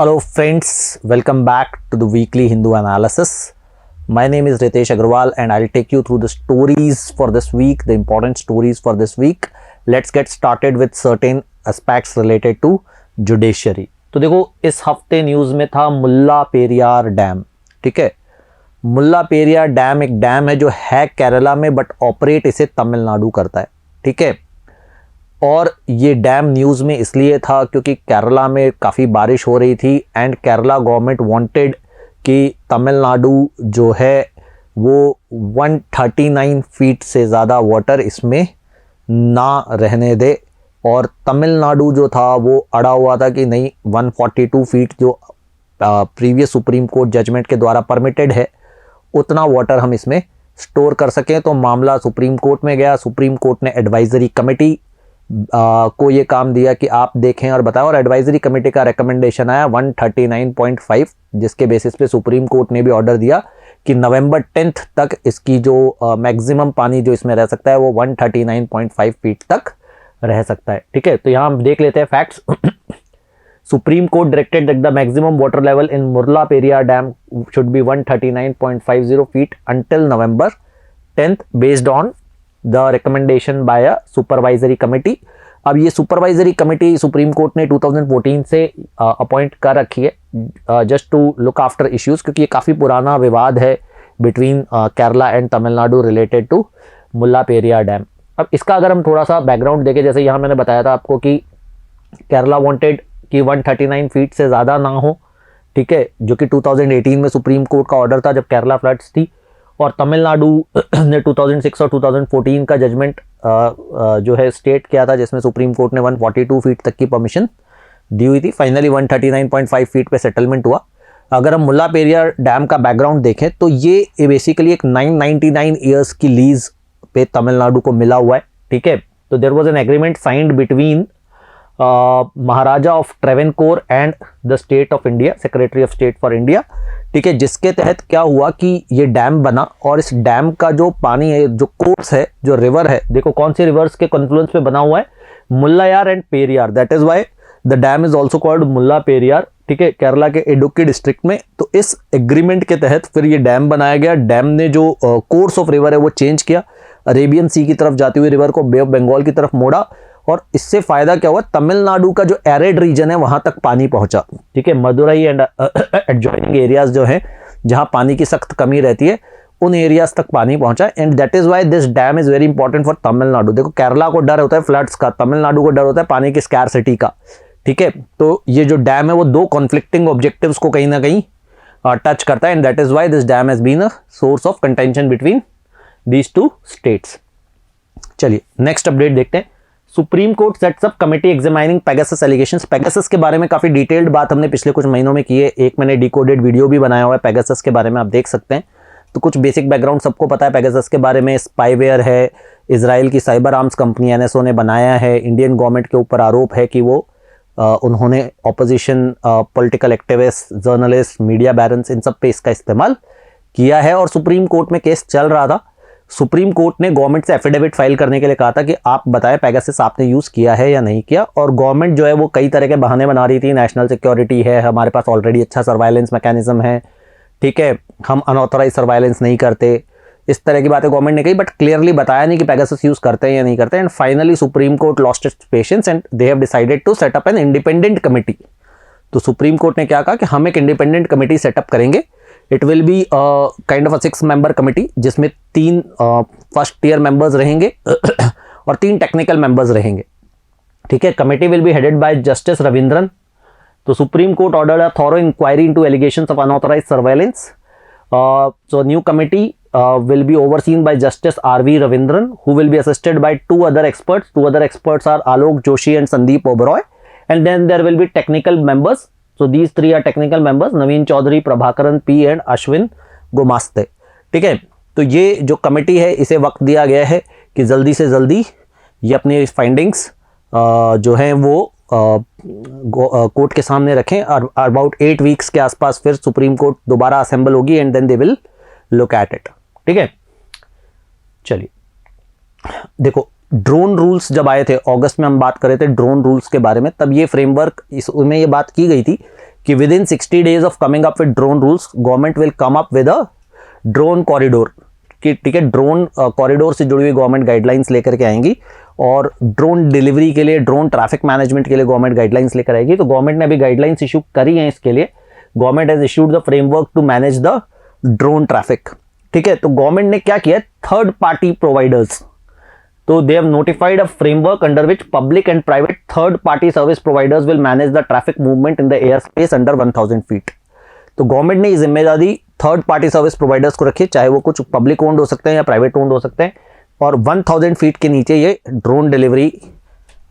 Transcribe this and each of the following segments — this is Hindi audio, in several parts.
Hello friends, welcome back to the weekly Hindu analysis. My name is Ritesh Agarwal and I'll take you through the stories for this week, the important stories for this week. Let's get started with certain aspects related to judiciary. तो देखो इस हफ्ते न्यूज़ में था मुल्ला पेरियार डैम, ठीक है। मुल्ला पेरियार डैम एक डैम है जो है केरला में बट ऑपरेट इसे तमिलनाडु करता है, ठीक है। और ये डैम न्यूज़ में इसलिए था क्योंकि केरला में काफ़ी बारिश हो रही थी एंड केरला गवर्नमेंट वांटेड कि तमिलनाडु जो है वो 139 फीट से ज़्यादा वाटर इसमें ना रहने दे। और तमिलनाडु जो था वो अड़ा हुआ था कि नहीं, 142 फीट जो प्रीवियस सुप्रीम कोर्ट जजमेंट के द्वारा परमिटेड है उतना वाटर हम इसमें स्टोर कर सकें। तो मामला सुप्रीम कोर्ट में गया। सुप्रीम कोर्ट ने एडवाइजरी कमेटी को ये काम दिया कि आप देखें और बताएं, और एडवाइजरी कमेटी का रिकमेंडेशन आया 139.5, जिसके बेसिस पे सुप्रीम कोर्ट ने भी ऑर्डर दिया कि नवंबर 10 तक इसकी जो मैक्सिमम पानी जो इसमें रह सकता है वो 139.5 फीट तक रह सकता है, ठीक है। तो यहाँ हम देख लेते हैं facts. Supreme court directed that the maximum water level in Mulla Periyar dam should be 139.50 feet until November 10 based on the recommendation by a supervisory committee. अब ये सुपरवाइजरी कमेटी सुप्रीम कोर्ट ने 2014 से अपॉइंट कर रखी है just to look after issues, क्योंकि ये काफ़ी पुराना विवाद है between Kerala and Tamil Nadu related to Mulla Periyar dam. अब इसका अगर हम थोड़ा सा बैकग्राउंड देखें, जैसे यहाँ मैंने बताया था आपको कि केरला वांटेड कि 139 फीट से ज़्यादा ना हो, ठीक है, जो कि 2018 में सुप्रीम कोर्ट का ऑर्डर था जब केरला फ्लड्स थी। और तमिलनाडु ने 2006 और 2014 का जजमेंट जो है स्टेट किया था, जिसमें सुप्रीम कोर्ट ने 142 फीट तक की परमिशन दी हुई थी। फाइनली 139.5 फीट पे सेटलमेंट हुआ। अगर हम मुल्ला पेरियार डैम का बैकग्राउंड देखें तो ये बेसिकली एक 999 ईयर्स की लीज पे तमिलनाडु को मिला हुआ है, ठीक है। तो there was an agreement signed between Maharaja of Travancore and the state of India, secretary of state for India, ठीक है, जिसके तहत क्या हुआ कि ये डैम बना और इस डैम का जो पानी है, जो कोर्स है, जो रिवर है, देखो कौन सी रिवर्स के कॉन्फ्लुएंस पे बना हुआ है, Mullayar and Periyar, that is why the dam is also called Mulla Periyar, ठीक है, केरला के इडुक्की डिस्ट्रिक्ट में। तो इस एग्रीमेंट के तहत फिर ये डैम बनाया गया। डैम ने जो कोर्स ऑफ रिवर है वो चेंज किया, अरेबियन सी की तरफ जाती हुई रिवर को बे ऑफ बंगाल की तरफ मोड़ा, और इससे फायदा क्या हुआ, तमिलनाडु का जो एरिड रीजन है वहां तक पानी पहुंचा, ठीक है। मदुरई एंड एडजॉइनिंग एरियाज जो हैं जहां पानी की सख्त कमी रहती है उन एरियाज तक पानी पहुंचा, and that is why this dam is very important for Tamil Nadu. देखो केरला को डर होता है फ्लड्स का, तमिलनाडु को डर होता है पानी की स्कैरसिटी का, ठीक है। तो ये जो डैम है वो दो कॉन्फ्लिक्टिंग ऑब्जेक्टिव्स को कहीं ना कहीं टच करता है, and that is why this dam has been a source of contention between these two states. चलिए नेक्स्ट अपडेट देखते हैं। Supreme Court sets up committee examining Pegasus allegations. Pegasus के बारे में काफी डिटेल्ड बात हमने पिछले कुछ महीनों में की है। एक मैंने डिकोडेड वीडियो भी बनाया हुआ है पेगासस के बारे में, आप देख सकते हैं। तो कुछ बेसिक बैकग्राउंड सबको पता है पेगासस के बारे में। स्पाईवेयर है, इजराइल की साइबर आर्म्स कंपनी एनएसओ ने बनाया है। इंडियन गवर्नमेंट के ऊपर आरोप है कि वो उन्होंने opposition political activist, journalist, media barons, इन सब पे इसका इस्तेमाल किया है, और सुप्रीम कोर्ट में केस चल रहा था। सुप्रीम कोर्ट ने गवर्नमेंट से एफिडेविट फाइल करने के लिए कहा था कि आप बताएं पेगासस आपने यूज़ किया है या नहीं किया। और गवर्नमेंट जो है वो कई तरह के बहाने बना रही थी, नेशनल सिक्योरिटी है, हमारे पास ऑलरेडी अच्छा सर्वाइलेंस मैकेनिज्म है, ठीक है, हम अनऑथराइज सर्वाइलेंस नहीं करते, इस तरह की बातें गवर्नमेंट ने कही, बट क्लियरली बताया नहीं कि पेगासस यूज़ करते हैं या नहीं करते। And finally Supreme Court lost its patience and they have decided to set up an independent committee. तो सुप्रीम कोर्ट ने क्या कहा कि हम एक इंडिपेंडेंट कमेटी सेटअप करेंगे। It will be kind of a 6 member committee, जिसमें 3 फर्स्ट टीयर मेंबर्स रहेंगे और 3 टेक्निकल मेंबर्स रहेंगे, ठीक है। Committee will be headed by justice Ravindran. तो supreme court ordered a thorough inquiry into allegations of unauthorised surveillance. So new committee will be overseen by Justice R.V. Ravindran, who will be assisted by 2 other experts. 2 other experts are Alok Joshi and Sandeep Oberoi, and then there will be technical members. So these 3 are technical members: Naveen Chaudhary, Prabhakaran P and Ashwin Gumaste, ठीक है। तो ये जो कमेटी है इसे वक्त दिया गया है कि जल्दी से जल्दी ये अपनी फाइंडिंग्स जो हैं वो कोर्ट के सामने रखें, और अबाउट 8 वीक्स के आसपास फिर सुप्रीम कोर्ट दोबारा असेंबल होगी and then they will look at it, ठीक है। चलिए देखो, ड्रोन रूल्स जब आए थे अगस्त में, हम बात कर रहे थे ड्रोन रूल्स के बारे में, तब ये फ्रेमवर्क इसमें ये बात की गई थी कि with in 60 days of coming up with drone rules government will come up with a drone corridor, कि ठीक है ड्रोन कॉरिडोर से जुड़ी हुई गवर्नमेंट गाइडलाइंस लेकर के आएंगी और ड्रोन डिलीवरी के लिए, ड्रोन ट्रैफिक मैनेजमेंट के लिए गवर्नमेंट गाइडलाइंस लेकर आएगी। तो गवर्नमेंट ने अभी गाइडलाइंस इशू करी हैं इसके लिए। Government has issued the framework to manage the drone traffic. ठीक है, तो गवर्नमेंट ने क्या किया, थर्ड पार्टी प्रोवाइडर्स, तो they have notified a framework under which public and private third party service providers will manage the traffic movement in the air space under 1000 feet. तो गवर्नमेंट ने ये जिम्मेदारी थर्ड पार्टी सर्विस प्रोवाइडर्स को रखी, चाहे वो कुछ पब्लिक ओन्ड हो सकते हैं या प्राइवेट ओन्ड हो सकते हैं, और 1000 फीट के नीचे ये ड्रोन डिलीवरी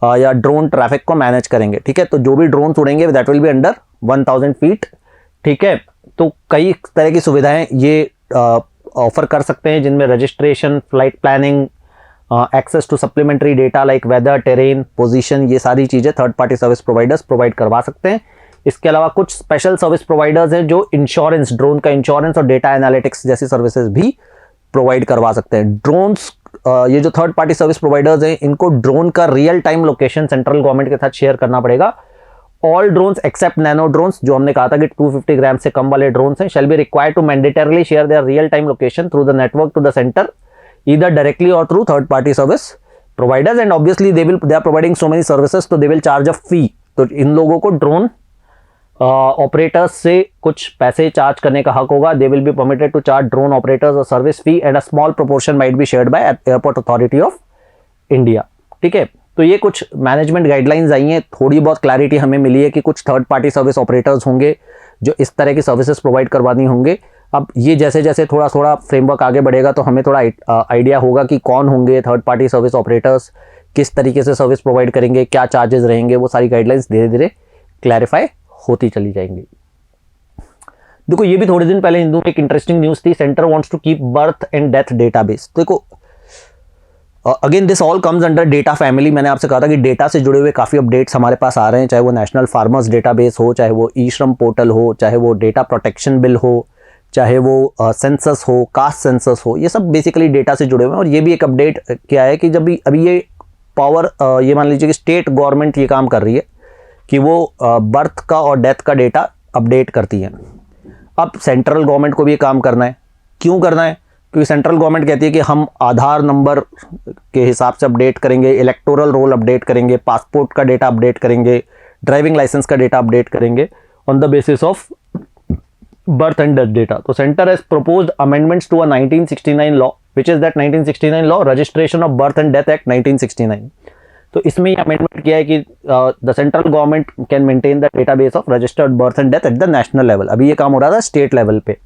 या ड्रोन ट्रैफिक को मैनेज करेंगे। ठीक है, तो जो भी ड्रोन उड़ेंगे that will be under 1000 feet. ठीक है, तो कई तरह की सुविधाएं ये ऑफर कर सकते हैं, जिनमें registration, flight planning, access to supplementary data like weather, terrain, position, ये सारी चीज़ें third party service providers provide करवा सकते हैं। इसके अलावा कुछ स्पेशल सर्विस प्रोवाइडर्स हैं जो इंश्योरेंस, ड्रोन का इंश्योरेंस और डेटा एनालिटिक्स जैसी सर्विसेज भी प्रोवाइड करवा सकते हैं। ड्रोन्स, ये जो थर्ड पार्टी सर्विस प्रोवाइडर्स हैं, इनको ड्रोन का real time location central government के साथ शेयर करना पड़ेगा। All drones except nano drones, जो हमने कहा था कि 250 ग्राम से कम वाले ड्रोन्स हैं, shall be required to mandatorily share their real time location through the network to the centre either directly or through third party service providers, and obviously they are providing so many services, so they will charge a fee। तो इन लोगों को ड्रोन ऑपरेटर्स से कुछ पैसे चार्ज करने का हक होगा। They will be permitted to charge drone operators a service fee and a small proportion might be shared by Airport Authority of India. ठीक है, तो ये कुछ मैनेजमेंट गाइडलाइंस आई हैं, थोड़ी बहुत क्लैरिटी हमें मिली है कि कुछ थर्ड पार्टी सर्विस ऑपरेटर्स होंगे जो इस तरह की सर्विसेज प्रोवाइड करवानी होंगे। अब ये जैसे जैसे थोड़ा थोड़ा फ्रेमवर्क आगे बढ़ेगा तो हमें थोड़ा आइडिया होगा कि कौन होंगे थर्ड पार्टी सर्विस ऑपरेटर्स, किस तरीके से सर्विस प्रोवाइड करेंगे, क्या चार्जेस रहेंगे, वो सारी गाइडलाइंस धीरे धीरे क्लैरिफाई होती चली जाएंगी। देखो, ये भी थोड़े दिन पहले हिंदू में एक इंटरेस्टिंग न्यूज़ थी, centre wants to keep birth and death database. देखो, again this all comes under data family. मैंने आपसे कहा था कि डेटा से जुड़े हुए काफ़ी अपडेट्स हमारे पास आ रहे हैं, चाहे वो नेशनल फार्मर्स डेटाबेस हो, चाहे वो ई श्रम पोर्टल हो, चाहे वो डेटा प्रोटेक्शन बिल हो, चाहे वो सेंसस हो, कास्ट सेंसस हो, ये सब बेसिकली डेटा से जुड़े हुए हैं। और ये भी एक अपडेट क्या है कि जब भी अभी ये पावर, ये मान लीजिए कि स्टेट गवर्नमेंट ये काम कर रही है कि वो बर्थ का और डेथ का डेटा अपडेट करती है। अब सेंट्रल गवर्नमेंट को भी ये काम करना है। क्यों करना है? क्योंकि सेंट्रल गवर्नमेंट कहती है कि हम आधार नंबर के हिसाब से अपडेट करेंगे, इलेक्टोरल रोल अपडेट करेंगे, पासपोर्ट का डेटा अपडेट करेंगे, ड्राइविंग लाइसेंस का डेटा अपडेट करेंगे on the basis of birth and death data. So center has proposed amendments to a 1969 law, which is that 1969 law, Registration of Birth and Death Act 1969. तो इसमें ये अमेंडमेंट किया है कि the central government can maintain the database of registered birth and death at the national level. अभी ये काम हो रहा था स्टेट लेवल पे।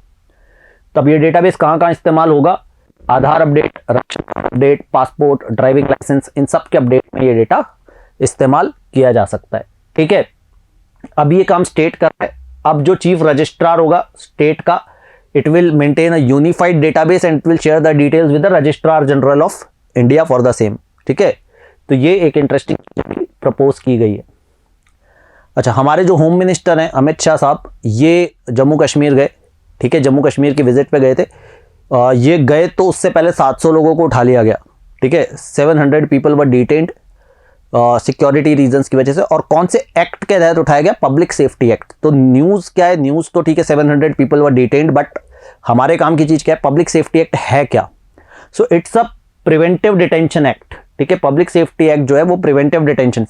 तब ये डेटाबेस कहाँ कहाँ इस्तेमाल होगा? आधार अपडेट, रक्षा अपडेट, पासपोर्ट, ड्राइविंग लाइसेंस, इन सब के अपडेट में ये डेटा इस्तेमाल किया जा सकता है। ठीक है, अब ये काम स्टेट कर रहा है। अब जो चीफ रजिस्ट्रार होगा स्टेट का, it will maintain a unified database and it will share the details with the registrar general of India for the same. ठीक है, तो ये एक इंटरेस्टिंग प्रपोज की गई है। अच्छा, हमारे जो होम मिनिस्टर हैं अमित शाह साहब, ये जम्मू कश्मीर गए। ठीक है, जम्मू कश्मीर की विजिट पे गए थे। ये गए तो उससे पहले 700 लोगों को उठा लिया गया। ठीक है, 700 people were detained security reasons की वजह से। और कौन से एक्ट के तहत उठाया गया? Public safety act. तो न्यूज़ क्या है? न्यूज़ तो ठीक है 700 पीपल वर डिटेन्ड, बट हमारे काम की चीज़ क्या है? पब्लिक सेफ्टी एक्ट है क्या? So it's a preventive detention act. ठीक है, पब्लिक सेफ्टी एक्ट जो है वो प्रिवेंटिव डिटेंशन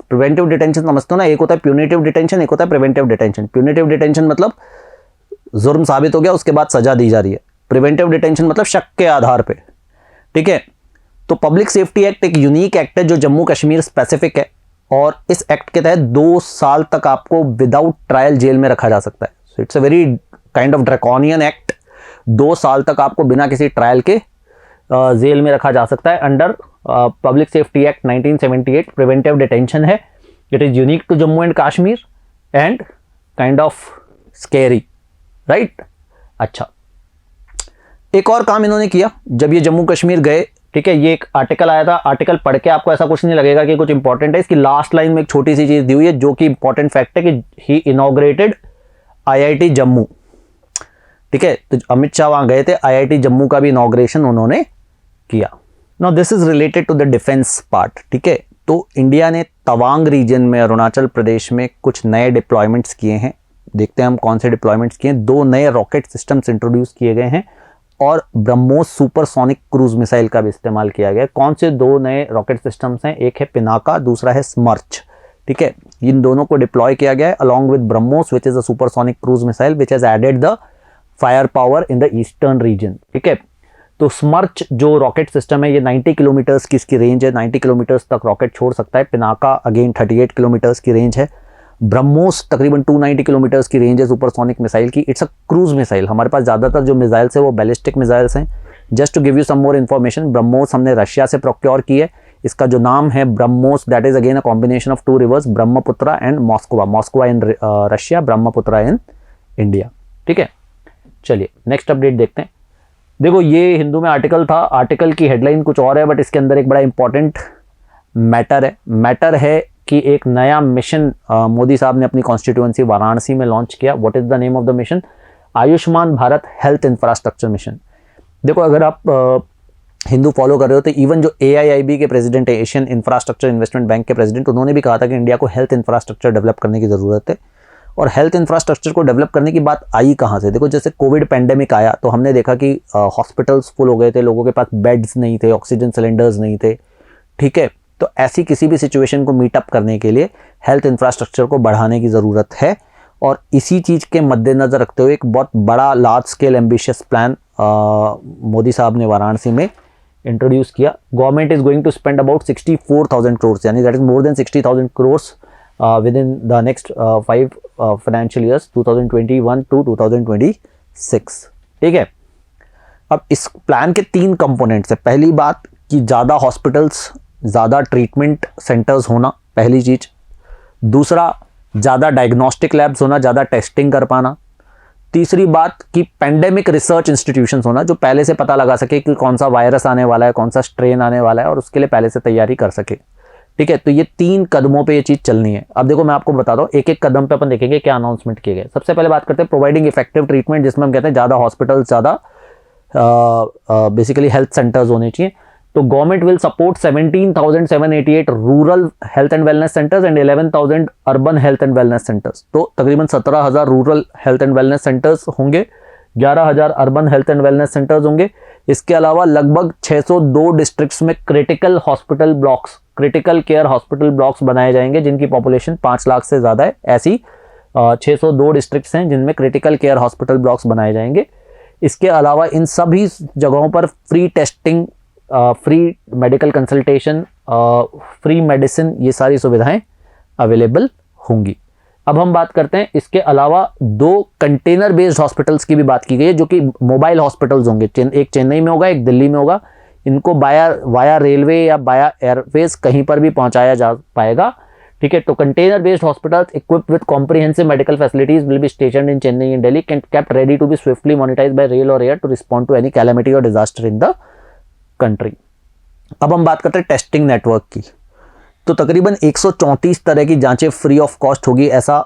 समझते हो ना, एक होता है प्यूनिटिव डिटेंशन, एक होता है प्रिवेंटिव डिटेंशन। प्यूनिटिव डिटेंशन मतलब जुर्म साबित हो गया, उसके बाद सजा दी जा रही है। प्रिवेंटिव डिटेंशन मतलब शक के आधार पे। ठीक है, तो पब्लिक सेफ्टी एक्ट एक यूनिक एक्ट है जो जम्मू कश्मीर स्पेसिफिक है, और इस एक्ट के तहत 2 साल तक आपको विदाउट ट्रायल जेल में रखा जा सकता है। So it's a very kind of draconian act. 2 साल तक आपको बिना किसी ट्रायल के जेल में रखा जा सकता है under public safety act 1978। Preventive detention है। It is unique to Jammu and Kashmir and kind of scary, right. अच्छा, एक और काम इन्होंने किया जब ये जम्मू कश्मीर गए। ठीक है, ये एक आर्टिकल आया था, आर्टिकल पढ़ के आपको ऐसा कुछ नहीं लगेगा कि कुछ इंपॉर्टेंट है। इसकी लास्ट लाइन में एक छोटी सी चीज दी हुई है जो कि इंपॉर्टेंट फैक्ट है कि ही इनॉग्रेटेड IIT जम्मू। ठीक है, तो अमित शाह वहां गए थे, IIT जम्मू का भी इनॉग्रेशन उन्होंने किया। Now this is related to the defence part. ठीक है, तो इंडिया ने तवांग रीजन में, अरुणाचल प्रदेश में कुछ नए डिप्लॉयमेंट्स किए हैं देखते हैं हम कौन से डिप्लॉयमेंट्स किए हैं। 2 नए रॉकेट सिस्टम्स इंट्रोड्यूस किए गए हैं और ब्रह्मोस सुपरसोनिक क्रूज मिसाइल का भी इस्तेमाल किया गया है। कौन से 2 नए रॉकेट सिस्टम्स हैं? एक है पिनाका, दूसरा है स्मर्च। ठीक है, इन दोनों को डिप्लॉय किया गया है along with BrahMos which is a supersonic cruise missile which has added the fire power in the eastern region. ठीक है, तो स्मर्च जो रॉकेट सिस्टम है ये 90 किलोमीटर्स की इसकी रेंज है, 90 किलोमीटर्स तक रॉकेट छोड़ सकता है। पिनाका अगेन 38 किलोमीटर्स की रेंज है। ब्रह्मोस तकरीबन 290 किलोमीटर्स की रेंज है सुपरसोनिक मिसाइल की। It's a cruise missile. हमारे पास ज़्यादातर जो मिसाइल्स है वो बैलिस्टिक मिसाइल्स हैं। Just to give you some more information, BrahMos हमने रशिया से प्रोक्योर की है। इसका जो नाम है BrahMos, that is again a combination of 2 reverse, Brahmaputra and Moskva. Moskva in Russia, Brahmaputra in India. ठीक है, चलिए नेक्स्ट अपडेट देखते हैं। देखो ये हिंदू में आर्टिकल था, आर्टिकल की हेडलाइन कुछ और है बट इसके अंदर एक बड़ा इंपॉर्टेंट मैटर है कि एक नया मिशन मोदी साहब ने अपनी कॉन्स्टिट्यूएंसी वाराणसी में लॉन्च किया। What is the name of the mission? Ayushman Bharat health infrastructure mission. देखो अगर आप हिंदू फॉलो कर रहे हो तो इवन जो AIIB के प्रेसिडेंट है, एशियन इंफ्रास्ट्रक्चर इन्वेस्टमेंट बैंक के प्रेसिडेंट, उन्होंने भी कहा था कि इंडिया को हेल्थ इंफ्रास्ट्रक्चर डेवलप करने की ज़रूरत है। और हेल्थ इंफ्रास्ट्रक्चर को डेवलप करने की बात आई कहाँ से? देखो जैसे कोविड पैंडेमिक आया तो हमने देखा कि हॉस्पिटल्स फुल हो गए थे, लोगों के पास बेड्स नहीं थे, ऑक्सीजन सिलेंडर्स नहीं थे। ठीक है, तो ऐसी किसी भी सिचुएशन को मीट अप करने के लिए हेल्थ इंफ्रास्ट्रक्चर को बढ़ाने की ज़रूरत है। और इसी चीज़ के मद्देनज़र रखते हुए एक बहुत बड़ा large scale ambitious plan Modi साहब ने वाराणसी में इंट्रोड्यूस किया। Government is going to spend about 64,000 crore, यानी that is more than 60,000 crore with in the next 5 financial years 2021 to 2026। ठीक है, अब इस प्लान के 3 कंपोनेंट्स है। पहली बात कि ज़्यादा हॉस्पिटल्स, ज़्यादा ट्रीटमेंट सेंटर्स होना, पहली चीज़। दूसरा, ज़्यादा डायग्नोस्टिक लैब्स होना, ज़्यादा टेस्टिंग कर पाना। तीसरी बात कि पेंडेमिक रिसर्च इंस्टीट्यूशंस होना जो पहले से पता लगा सके कि कौन सा वायरस आने वाला है, कौन सा स्ट्रेन आने वाला है और उसके लिए पहले से तैयारी कर सके। ठीक है, तो ये 3 कदमों पे ये चीज़ चलनी है। अब देखो मैं आपको बताता हूँ, एक एक कदम पे अपन देखेंगे क्या अनाउंसमेंट किए गए। सबसे पहले बात करते हैं प्रोवाइडिंग इफेक्टिव ट्रीटमेंट, जिसमें हम कहते हैं ज़्यादा हॉस्पिटल्स, ज़्यादा बेसिकली हेल्थ सेंटर्स होने चाहिए। तो government will support 17,788 rural health and wellness centres and 11,000 urban health and wellness centres. तो तकरीबन 17,000 rural health and wellness centres होंगे, 11,000 urban health and wellness centres होंगे। इसके अलावा लगभग 602 डिस्ट्रिक्ट्स में critical hospital blocks, critical care hospital blocks बनाए जाएंगे जिनकी पॉपुलेशन 5 लाख से ज़्यादा है। ऐसी 602 डिस्ट्रिक्ट्स हैं जिनमें क्रिटिकल केयर हॉस्पिटल ब्लॉक्स बनाए जाएंगे। इसके अलावा इन सभी जगहों पर free testing, free medical consultation, free medicine, ये सारी सुविधाएं अवेलेबल होंगी। अब हम बात करते हैं इसके अलावा 2 कंटेनर बेस्ड हॉस्पिटल्स की भी बात की गई है जो कि मोबाइल हॉस्पिटल्स होंगे। एक चेन्नई में होगा, एक दिल्ली में होगा। इनको वाया रेलवे या वाया एयरवेज कहीं पर भी पहुंचाया जा पाएगा। ठीक है, तो container based hospitals equipped with comprehensive medical facilities will be stationed in Chennai and Delhi, kept ready to be swiftly monitorised by rail और air to respond to any calamity और डिजास्टर इन द कंट्री। अब हम बात करते हैं टेस्टिंग नेटवर्क की। तो तकरीबन 134 तरह की जांचें फ्री ऑफ कॉस्ट होगी, ऐसा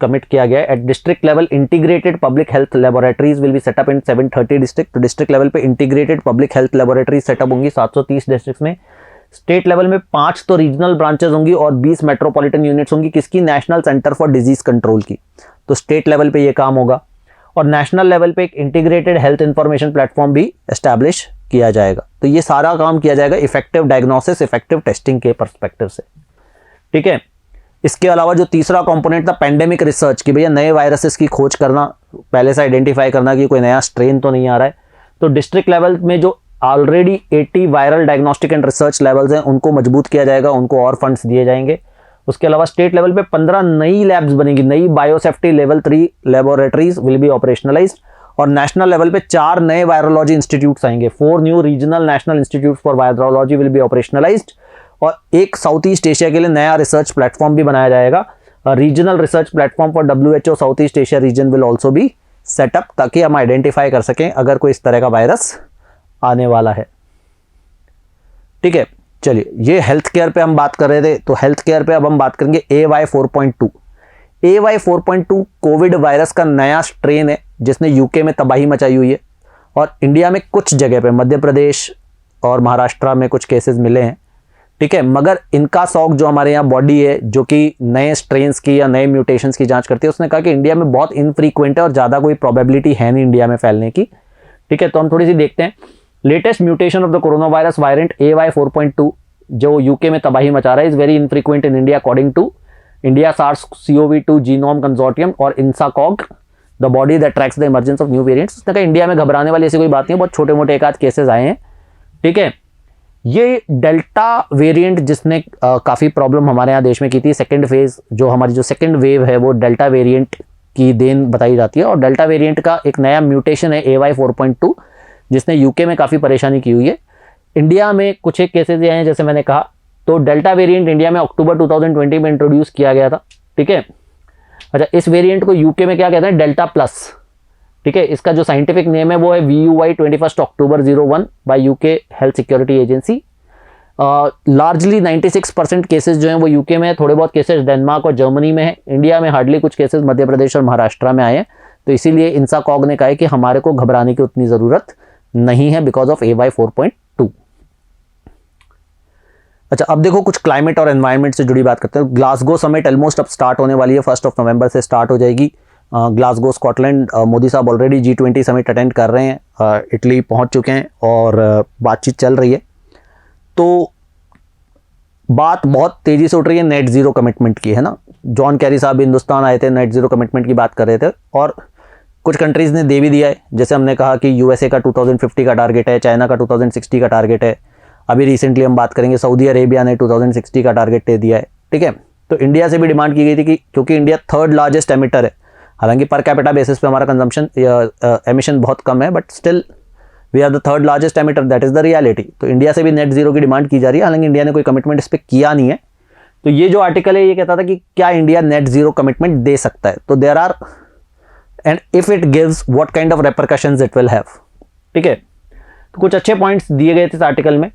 कमिट किया गया है। At district level integrated public health laboratories will be set up in 730 district. तो डिस्ट्रिक्ट लेवल पे integrated public health laboratories setup होंगी 730 डिस्ट्रिक्ट में। स्टेट लेवल में 5 तो रीजनल ब्रांचेस होंगी और 20 मेट्रोपॉलिटन यूनिट्स होंगी। किसकी? National centre for disease control की। तो स्टेट लेवल पे ये काम होगा। और नेशनल लेवल पे एक इंटीग्रेटेड हेल्थ इंफॉर्मेशन प्लेटफॉर्म भी एस्टैब्लिश किया जाएगा। तो ये सारा काम किया जाएगा इफेक्टिव डायग्नोसिस, इफेक्टिव टेस्टिंग के पर्सपेक्टिव से। ठीक है, इसके अलावा जो तीसरा कंपोनेंट था पेंडेमिक रिसर्च की, भैया नए वायरसेस की खोज करना, पहले से आइडेंटिफाई करना कि कोई नया स्ट्रेन तो नहीं आ रहा है। तो डिस्ट्रिक्ट लेवल में जो already 80 viral diagnostic and research levels हैं उनको मजबूत किया जाएगा, उनको और फंड्स दिए जाएंगे। उसके अलावा स्टेट लेवल पे 15 नई लैब्स बनेगी, नई biosafety level 3 laboratories will be operationalised. और नेशनल लेवल पे 4 नए वायरोलॉजी इंस्टीट्यूट्स आएंगे। 4 new regional national institute for virology will be operationalised. और एक साउथ ईस्ट एशिया के लिए नया रिसर्च प्लेटफॉर्म भी बनाया जाएगा। Regional research platform for WHO south east Asia region will also be set up, ताकि हम आइडेंटिफाई कर सकें अगर कोई इस तरह का वायरस आने वाला है। ठीक है, चलिए ये हेल्थ केयर पे हम बात कर रहे थे, तो हेल्थ केयर पे अब हम बात करेंगे AY 4.2। AY 4.2 कोविड वायरस का नया स्ट्रेन है जिसने UK में तबाही मचाई हुई है और इंडिया में कुछ जगह पे, मध्य प्रदेश और महाराष्ट्र में कुछ केसेस मिले हैं। ठीक है, मगर इनका शौक जो हमारे यहाँ बॉडी है जो कि नए स्ट्रेन्स की या नए म्यूटेशंस की जांच करती है, उसने कहा कि इंडिया में बहुत इनफ्रीक्वेंट है और ज़्यादा कोई प्रोबेबिलिटी है नहीं इंडिया में फैलने की। ठीक है, तो हम थोड़ी सी देखते हैं। Latest mutation of the corona virus variant AY4.2 जो यूके में तबाही मचा रहा है, is very infrequent in India according to India SARS-CoV-2 genome consortium और INSACOG the body that tracks the emergence of new variants. उसने कहा इंडिया में घबराने वाली ऐसी कोई बात नहीं है, बहुत छोटे मोटे एक आध केसेस आए हैं। ठीक है, ये डेल्टा वेरिएंट जिसने काफ़ी प्रॉब्लम हमारे यहाँ देश में की थी, सेकेंड फेज जो हमारी जो सेकेंड वेव है वो डेल्टा वेरिएंट की देन बताई जाती है। और डेल्टा वेरिएंट का एक नया म्यूटेशन है AY4.2 जिसने यूके में काफ़ी परेशानी की हुई है। इंडिया में कुछ एक केसेज आए हैं जैसे मैंने कहा। तो डेल्टा वेरिएंट इंडिया में अक्टूबर 2020 में इंट्रोड्यूस किया गया था। ठीक है, अच्छा, इस वेरिएंट को यूके में क्या कहते हैं, डेल्टा प्लस। ठीक है, इसका जो साइंटिफिक नेम है वो है VUY 21 October 01 by UK health security agency. Largely 96% cases जो हैं वो यूके में है, थोड़े बहुत केसेस डेनमार्क और जर्मनी में है। इंडिया में हार्डली कुछ केसेस मध्य प्रदेश और महाराष्ट्र में आए हैं। तो इसीलिए इंसाकॉग ने कहा है कि हमारे को घबराने की उतनी ज़रूरत नहीं है बिकॉज ऑफ AY4.2। अच्छा, अब देखो कुछ क्लाइमेट और एनवायरनमेंट से जुड़ी बात करते हैं। ग्लासगो समिट ऑलमोस्ट अब स्टार्ट होने वाली है, 1 नवंबर से स्टार्ट हो जाएगी। Glasgow Scotland. मोदी साहब ऑलरेडी G20 समिट अटेंड कर रहे हैं, इटली पहुंच चुके हैं और बातचीत चल रही है। तो बात बहुत तेज़ी से उठ रही है नेट ज़ीरो कमिटमेंट की, है ना। जॉन कैरी साहब हिंदुस्तान आए थे, नेट ज़ीरो कमिटमेंट की बात कर रहे थे और कुछ कंट्रीज़ ने दे भी दिया है। जैसे हमने कहा कि USA का 2050 का टारगेट है, चाइना का 2060 का टारगेट है। अभी रिसेंटली हम बात करेंगे सऊदी अरेबिया ने 2060 का टारगेट दे दिया है। ठीक है, तो इंडिया से भी डिमांड की गई थी कि क्योंकि इंडिया थर्ड लार्जेस्ट एमिटर है, हालांकि पर कैपिटा बेसिस पे हमारा कंजम्पशन एमिशन बहुत कम है, but still we are the third largest emitter, that is the reality. तो इंडिया से भी नेट जीरो की डिमांड की जा रही है, हालांकि इंडिया ने कोई कमिटमेंट इस पर किया नहीं है। तो ये जो आर्टिकल है ये कहता था कि क्या इंडिया नेट जीरो कमिटमेंट दे सकता है, तो there are and if it gives what kind of repercussions it will have. ठीक है, तो कुछ अच्छे पॉइंट्स दिए गए थे इस आर्टिकल में।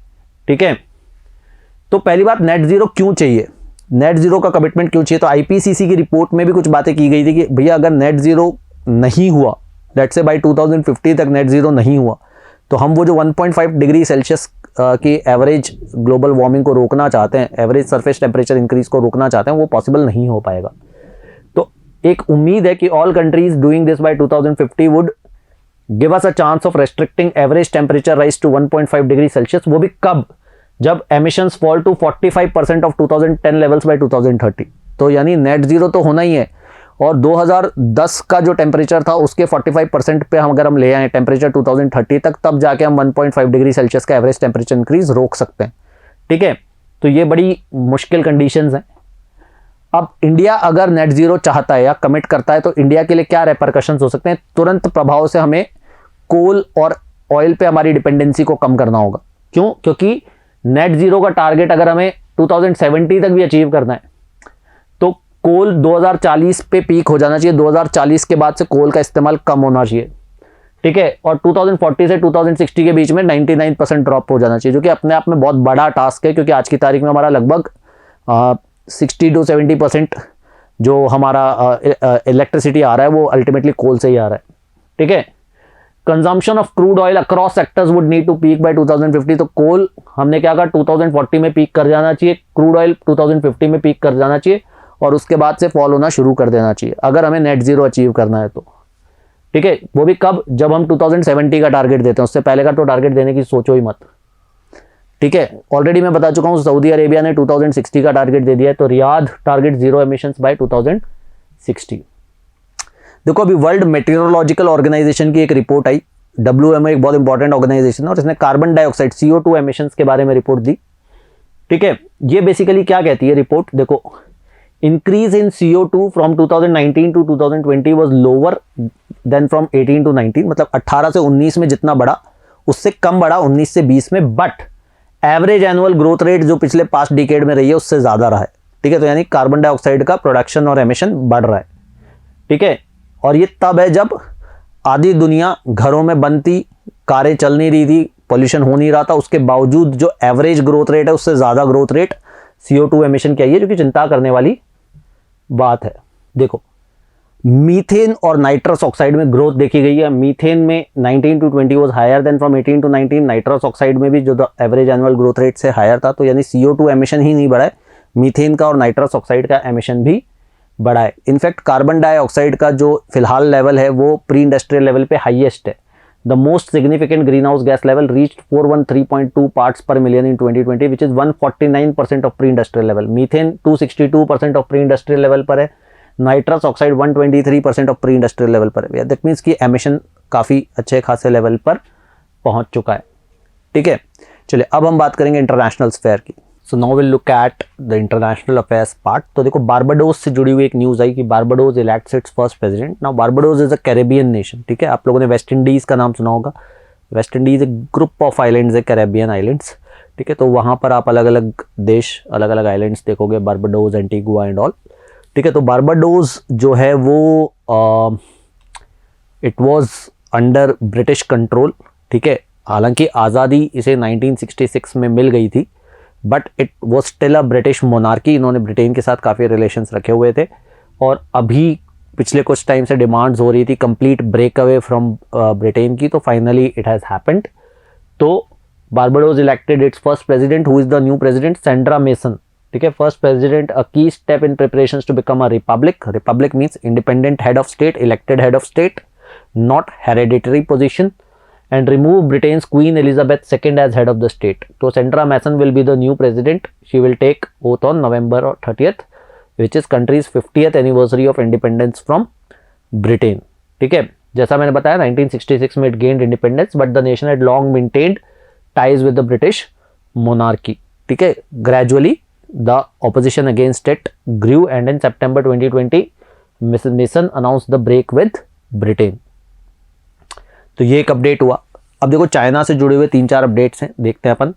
ठीक है, तो पहली बात, नेट जीरो क्यों चाहिए, नेट जीरो का कमिटमेंट क्यों चाहिए। तो आईपीसीसी की रिपोर्ट में भी कुछ बातें की गई थी कि भैया अगर नेट जीरो नहीं हुआ, लेट्स से बाय 2050 तक नेट जीरो नहीं हुआ, तो हम वो जो 1.5 डिग्री सेल्सियस की एवरेज ग्लोबल वार्मिंग को रोकना चाहते हैं, एवरेज सरफेस टेम्परेचर इंक्रीज को रोकना चाहते हैं, वो पॉसिबल नहीं हो पाएगा। तो एक उम्मीद है कि all countries doing this by 2050 would give us a chance of restricting average temperature rise to 1.5 degree Celsius. वो भी कब, जब emissions fall to 45% of 2010 levels by 2030। तो यानी नेट जीरो तो होना ही है, और 2010 का जो टेम्परेचर था उसके 45% पे हम अगर हम ले आए टेम्परेचर 2030 तक, तब जाके हम 1.5 डिग्री सेल्सियस का एवरेज टेम्परेचर इंक्रीज रोक सकते हैं। ठीक है, तो ये बड़ी मुश्किल कंडीशंस हैं। अब इंडिया अगर नेट जीरो चाहता है या कमिट करता है तो इंडिया के लिए क्या रेपरकशंस हो सकते हैं। तुरंत प्रभाव से हमें कोल और ऑयल पे हमारी डिपेंडेंसी को कम करना होगा। क्यों? क्योंकि नेट जीरो का टारगेट अगर हमें 2070 तक भी अचीव करना है तो कोल 2040 पे पीक हो जाना चाहिए। 2040 के बाद से कोल का इस्तेमाल कम होना चाहिए। ठीक है, और 2040 से 2060 के बीच में 99% ड्रॉप हो जाना चाहिए, जो कि अपने आप में बहुत बड़ा टास्क है, क्योंकि आज की तारीख में हमारा लगभग 60 to 70% जो हमारा इलेक्ट्रिसिटी आ रहा है वो अल्टीमेटली कोल से ही आ रहा है। ठीक है, consumption of crude oil across sectors would need to peak by 2050। तो कोल हमने क्या कहा, 2040 में पीक कर जाना चाहिए, क्रूड ऑयल 2050 में पीक कर जाना चाहिए, और उसके बाद से फॉल होना शुरू कर देना चाहिए अगर हमें नेट जीरो अचीव करना है तो। ठीक है, वो भी कब, जब हम 2070 का टारगेट देते हैं, उससे पहले का तो टारगेट देने की सोचो ही मत। ठीक है, ऑलरेडी मैं बता चुका हूं सऊदी अरेबिया ने 2060 का टारगेट दे दिया है, तो Riyadh target zero emissions by 2060। देखो अभी वर्ल्ड मेट्रोलॉजिकल ऑर्गेनाइजेशन की एक रिपोर्ट आई, WMO एक बहुत इंपॉर्टेंट ऑर्गेनाइजेशन है, और इसने कार्बन डाइऑक्साइड CO2 एमिशंस के बारे में रिपोर्ट दी। ठीक है, ये बेसिकली क्या कहती है रिपोर्ट, देखो, increase in CO2 from 2019 to 2020 was lower than from 18 to 19, मतलब 18 से 19 में जितना बढ़ा उससे कम बढ़ा 19 से 20 में, but average annual growth rate जो पिछले पास्ट डिकेड में रही है उससे ज़्यादा रहा है। ठीक है, तो यानी कार्बन डाइऑक्साइड का प्रोडक्शन और एमिशन बढ़ रहा है। ठीक है, और ये तब है जब आधी दुनिया घरों में बनती, कारें चल नहीं रही थी, पोल्यूशन हो नहीं रहा था, उसके बावजूद जो एवरेज ग्रोथ रेट है उससे ज़्यादा ग्रोथ रेट CO2 एमिशन की आई है, जो कि चिंता करने वाली बात है। देखो, मीथेन और नाइट्रस ऑक्साइड में ग्रोथ देखी गई है। मीथेन में 19 to 20 was higher than from 18 to 19। Nitrous oxide में भी जो एवरेज एनुअल ग्रोथ रेट से हायर था, तो यानी CO2 एमिशन ही नहीं बढ़ा है, मीथेन का और नाइट्रस ऑक्साइड का एमिशन भी बढ़ा है। इनफैक्ट कार्बन डाइऑक्साइड का जो फिलहाल लेवल है वो प्री इंडस्ट्रियल लेवल पे हाईएस्ट है। The most significant green house gas level reached 413.2 parts per million in 2020 which is 149% of pre industrial level. Methane 262% of pre industrial level पर है। Nitrous oxide 123% of pre industrial level पर है। दैट मीन्स कि एमिशन काफ़ी अच्छे खासे लेवल पर पहुंच चुका है। ठीक है, चलिए अब हम बात करेंगे इंटरनेशनल स्फेयर की। सो now will look at the international affairs part. तो देखो, बारबाडोस से जुड़ी हुई एक न्यूज़ आई कि Barbados elects it's first president. Now Barbados is a Caribbean nation. ठीक है, आप लोगों ने वेस्ट इंडीज़ का नाम सुना होगा। वेस्ट इंडीज़ एक ग्रुप ऑफ आइलैंड्स है, कैरेबियन आइलैंड्स। ठीक है, तो वहाँ पर आप अलग अलग देश, अलग अलग आइलैंड्स देखोगे, बारबाडोस, एंटीगुआ एंड ऑल। ठीक है, तो बारबाडोस जो है वो it was under British control. ठीक है, हालांकि आज़ादी इसे 1966 में मिल गई थी, but it was still a British monarchy. इन्होंने ब्रिटेन के साथ काफ़ी रिलेशंस रखे हुए थे, और अभी पिछले कुछ टाइम से डिमांड्स हो रही थी complete break away from Britain की, तो फाइनली इट हैज़ हैपेंड। तो Barbados elected its first president, who is the new president, Sandra Mason. ठीक है, first president, a key step in preparations to become a republic. Republic means independent head of state, elected head of state, not hereditary position, and remove Britain's Queen Elizabeth II as head of the state. So Sandra Mason will be the new president. She will take oath on November 30th, which is country's 50th anniversary of independence from Britain. ठीक है, जैसा मैंने बताया 1966 में it gained independence, but the nation had long maintained ties with the British monarchy. ठीक है, gradually the opposition against it grew, and in September 2020 Mrs. Mason announced the break with Britain. तो ये एक अपडेट हुआ। अब देखो, चाइना से जुड़े हुए 3-4 अपडेट्स हैं, देखते हैं अपन।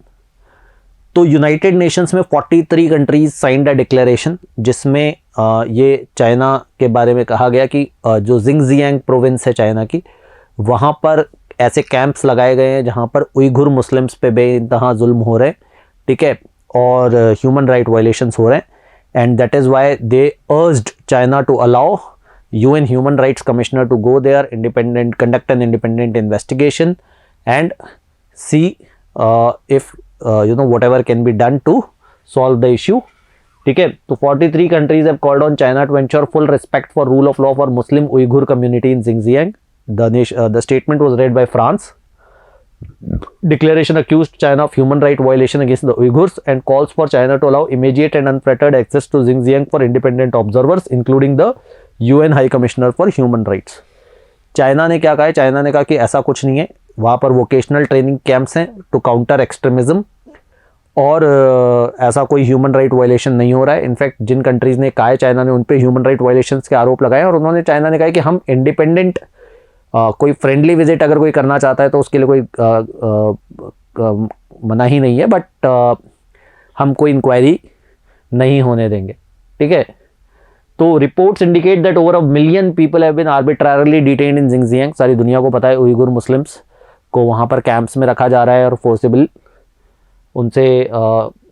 तो यूनाइटेड नेशंस में 43 कंट्रीज साइंड अ डिक्लेरेशन, जिसमें ये चाइना के बारे में कहा गया कि जो जिंगजियांग प्रोविंस है चाइना की, वहाँ पर ऐसे कैंप्स लगाए गए हैं जहाँ पर उइघुर मुस्लिम्स पे बेइंतहा जुल्म हो रहे हैं। ठीक है, और ह्यूमन राइट वायलेशंस हो रहे हैं, and that is why they urged China to allow UN Human Rights Commissioner to go there, conduct an independent investigation and see if whatever can be done to solve the issue. ठीक है, तो 43 countries have called on China to ensure full respect for rule of law for Muslim Uyghur community in Xinjiang. The statement was read by France. Declaration accused China of human right violation against the Uyghurs and calls for China to allow immediate and unfettered access to Xinjiang for independent observers, including the UN high commissioner for human rights. China ने क्या कहा है? चाइना ने कहा कि ऐसा कुछ नहीं है, वहाँ पर वोकेशनल ट्रेनिंग कैंप्स हैं टू काउंटर एक्सट्रीमिज्म, और ऐसा कोई ह्यूमन राइट वायलेशन नहीं हो रहा है। इनफैक्ट जिन कंट्रीज़ ने कहा है चाइना ने, उन पे ह्यूमन राइट वायलेशंस के आरोप लगाए, और उन्होंने, चाइना ने कहा कि हम इंडिपेंडेंट कोई फ्रेंडली विजिट अगर कोई करना चाहता है तो उसके लिए कोई मना ही नहीं है, बट हम कोई इंक्वायरी नहीं होने देंगे। ठीक है, तो reports indicate that over 1 million people have been arbitrarily detained in Xinjiang. सारी दुनिया को पता है उइघुर मुस्लिम्स को वहाँ पर कैंप्स में रखा जा रहा है और फोर्सिबल उनसे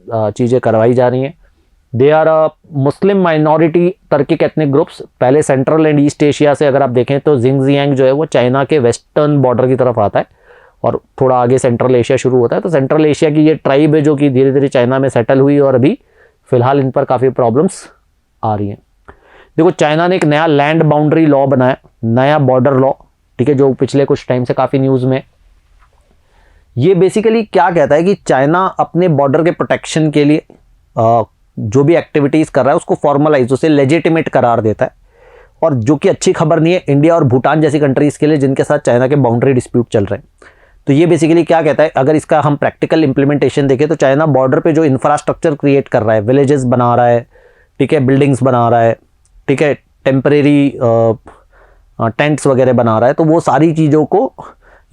चीज़ें करवाई जा रही हैं। They are a Muslim minority Turkic ethnic groups. पहले सेंट्रल एंड ईस्ट एशिया से अगर आप देखें तो जिंगजियांग जो है वो चाइना के वेस्टर्न बॉर्डर की तरफ आता है, और थोड़ा आगे सेंट्रल एशिया शुरू होता है। तो सेंट्रल एशिया की ये ट्राइब है जो कि धीरे धीरे चाइना में सेटल हुई, और अभी फ़िलहाल इन पर काफ़ी प्रॉब्लम्स आ रही हैं। देखो, चाइना ने एक नया लैंड बाउंड्री लॉ बनाया, नया बॉर्डर लॉ। ठीक है, जो पिछले कुछ टाइम से काफ़ी न्यूज़ में। ये बेसिकली क्या कहता है कि चाइना अपने बॉर्डर के प्रोटेक्शन के लिए जो भी एक्टिविटीज़ कर रहा है उसको फॉर्मलाइज, उसे लेजिटिमेट करार देता है, और जो कि अच्छी खबर नहीं है इंडिया और भूटान जैसी कंट्रीज़ के लिए जिनके साथ चाइना के बाउंड्री डिस्प्यूट चल रहे हैं। तो ये बेसिकली क्या कहता है, अगर इसका हम प्रैक्टिकल इंप्लीमेंटेशन देखें तो चाइना बॉर्डर पे जो इंफ्रास्ट्रक्चर क्रिएट कर रहा है, विलेजेस बना रहा है, ठीक है, बिल्डिंग्स बना रहा है, ठीक है, टेम्परेरी टेंट्स वगैरह बना रहा है, तो वो सारी चीज़ों को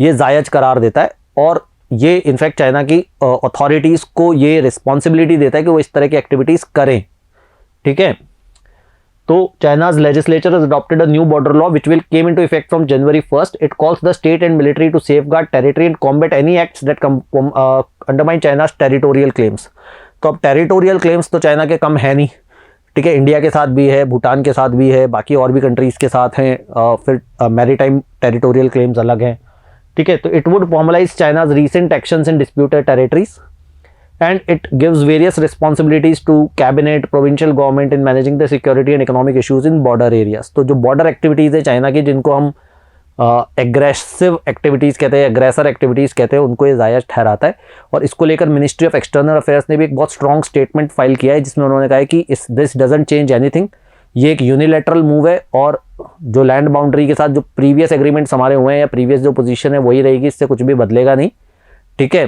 ये जायज़ करार देता है, और ये इनफैक्ट चाइना की अथॉरिटीज़ को ये रिस्पॉन्सिबिलिटी देता है कि वो इस तरह की एक्टिविटीज़ करें। ठीक है, तो China's legislature has adopted a new border law which will came into effect from January 1st. It calls the state and military to safeguard territory and combat any acts that undermine China's territorial claims. तो अब territorial claims तो चाइना के कम है नहीं, ठीक है, इंडिया के साथ भी है, भूटान के साथ भी है, बाकी और भी कंट्रीज़ के साथ हैं, फिर मैरीटाइम टेरिटोरियल क्लेम्स अलग हैं, ठीक है। तो it would formalise China's recent actions in disputed territories and it gives various responsibilities to cabinet provincial government in managing the security and economic issues in border areas. तो जो बॉर्डर एक्टिविटीज़ है चाइना की, जिनको हम एग्रेसिव एक्टिविटीज़ कहते हैं, एग्रेसर एक्टिविटीज़ कहते हैं, उनको ये जायज़ ठहराता है। और इसको लेकर मिनिस्ट्री ऑफ एक्सटर्नल अफेयर्स ने भी एक बहुत स्ट्रॉन्ग स्टेटमेंट फाइल किया है, जिसमें उन्होंने कहा है कि दिस डजंट चेंज एनीथिंग, ये एक यूनिलैटरल मूव है और जो लैंड बाउंड्री के साथ जो प्रीवियस एग्रीमेंट्स हमारे हुए हैं या प्रीवियस जो पोजीशन है वही रहेगी, इससे कुछ भी बदलेगा नहीं, ठीक है।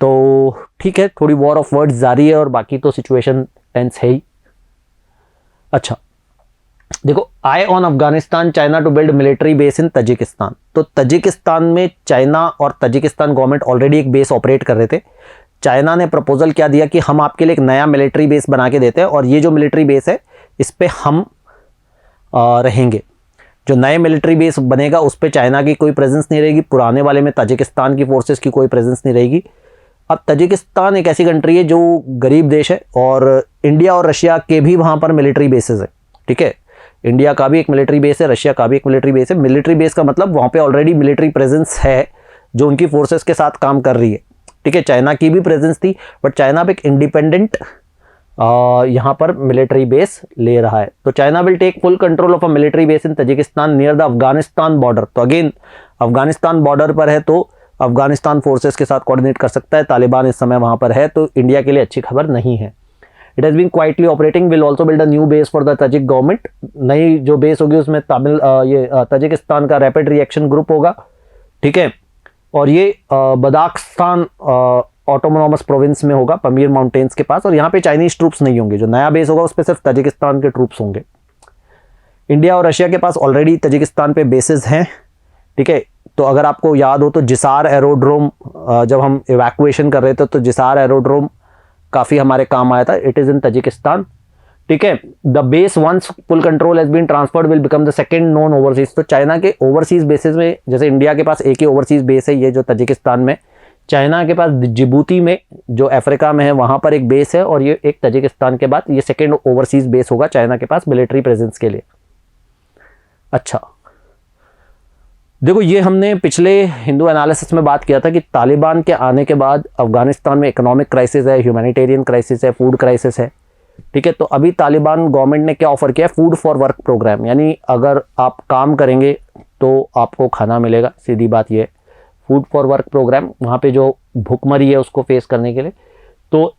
तो ठीक है, थोड़ी वॉर ऑफ वर्ड्स जारी है और बाकी तो सिचुएशन टेंस है ही। अच्छा देखो, eye on Afghanistan China to build military base in Tajikistan. तो तजिकिस्तान में चाइना और तजिकिस्तान गवर्नमेंट ऑलरेडी एक बेस ऑपरेट कर रहे थे। चाइना ने प्रपोजल क्या दिया कि हम आपके लिए एक नया मिलिट्री बेस बना के देते हैं और ये जो मिलिट्री बेस है इस पे हम रहेंगे। जो नए मिलिट्री बेस बनेगा उस पे चाइना की कोई प्रेजेंस नहीं रहेगी, पुराने वाले में तजिकिस्तान की फोर्सेस की कोई प्रेजेंस नहीं रहेगी। अब तजिकिस्तान एक ऐसी कंट्री है जो गरीब देश है और इंडिया और रशिया के भी वहाँ पर मिलिट्री बेसेस है, ठीक है। इंडिया का भी एक मिलिट्री बेस है, रशिया का भी एक मिलिट्री बेस है। मिलिट्री बेस का मतलब वहाँ पे ऑलरेडी मिलिट्री प्रेजेंस है जो उनकी फोर्सेस के साथ काम कर रही है, ठीक है। चाइना की भी प्रेजेंस थी बट चाइना अब एक इंडिपेंडेंट यहाँ पर मिलिट्री बेस ले रहा है। तो China will take full control of a military base in Tajikistan near the Afghanistan border. तो अगेन अफगानिस्तान बॉर्डर पर है तो अफगानिस्तान फोर्सेस के साथ कोऑर्डिनेट कर सकता है। तालिबान इस समय वहाँ पर है तो इंडिया के लिए अच्छी खबर नहीं है। It has been quietly operating, will also build a new base for the Tajik government. नई जो बेस होगी उसमें तजिकिस्तान का रैपिड रिएक्शन ग्रुप होगा, ठीक है। और ये बदाख्स्तान ऑटोनोमस प्रोविंस में होगा, पमीर माउंटेन्स के पास, और यहाँ पे चाइनीज ट्रूप्स नहीं होंगे। जो नया बेस होगा उस पर सिर्फ तजिकिस्तान के ट्रूप्स होंगे। इंडिया और रशिया के पास ऑलरेडी तजिकिस्तान पे बेसेस हैं, ठीक है। तो अगर आपको याद हो तो जिसार एरोड्रोम, जब हम इवैक्यूएशन कर रहे थे तो जिसार एरोड्रोम काफ़ी हमारे काम आया था। इट इज़ इन तजिकिस्तान, ठीक है। The base once full control has been transferred will become the second non overseas. तो चाइना के ओवरसीज बेसिस में, जैसे इंडिया के पास एक ही ओवरसीज बेस है, ये जो तजिकिस्तान में, चाइना के पास जिबूती में जो अफ्रीका में है वहाँ पर एक बेस है और ये एक तजिकिस्तान के बाद ये सेकेंड ओवरसीज बेस होगा चाइना के पास मिलिट्री प्रेजेंस के लिए। अच्छा देखो, ये हमने पिछले हिंदू एनालिसिस में बात किया था कि तालिबान के आने के बाद अफगानिस्तान में इकोनॉमिक क्राइसिस है, ह्यूमैनिटेरियन क्राइसिस है, फूड क्राइसिस है, ठीक है। तो अभी तालिबान गवर्नमेंट ने क्या ऑफर किया है, फूड फॉर वर्क प्रोग्राम, यानी अगर आप काम करेंगे तो आपको खाना मिलेगा, सीधी बात ये है। फूड फॉर वर्क प्रोग्राम, वहाँ पे जो भुखमरी है उसको फेस करने के लिए। तो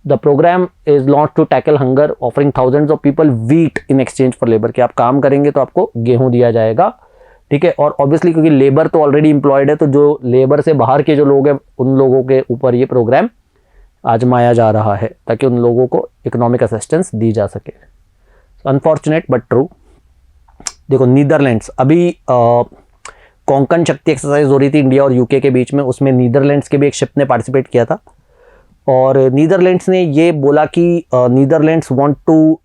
the programme is launch to tackle hunger, offering thousands of people wheat in exchange for labour, कि आप काम करेंगे तो आपको गेहूँ दिया जाएगा, ठीक है। और ऑब्वियसली क्योंकि लेबर तो ऑलरेडी एम्प्लॉयड है तो जो लेबर से बाहर के जो लोग हैं उन लोगों के ऊपर ये प्रोग्राम आजमाया जा रहा है ताकि उन लोगों को इकोनॉमिक असिस्टेंस दी जा सके। Unfortunate but true. देखो नीदरलैंड्स, अभी कोंकण शक्ति एक्सरसाइज हो रही थी इंडिया और यूके के बीच में, उसमें नीदरलैंड्स के भी एक शिप ने पार्टिसिपेट किया था और नीदरलैंड्स ने ये बोला कि Netherlands want to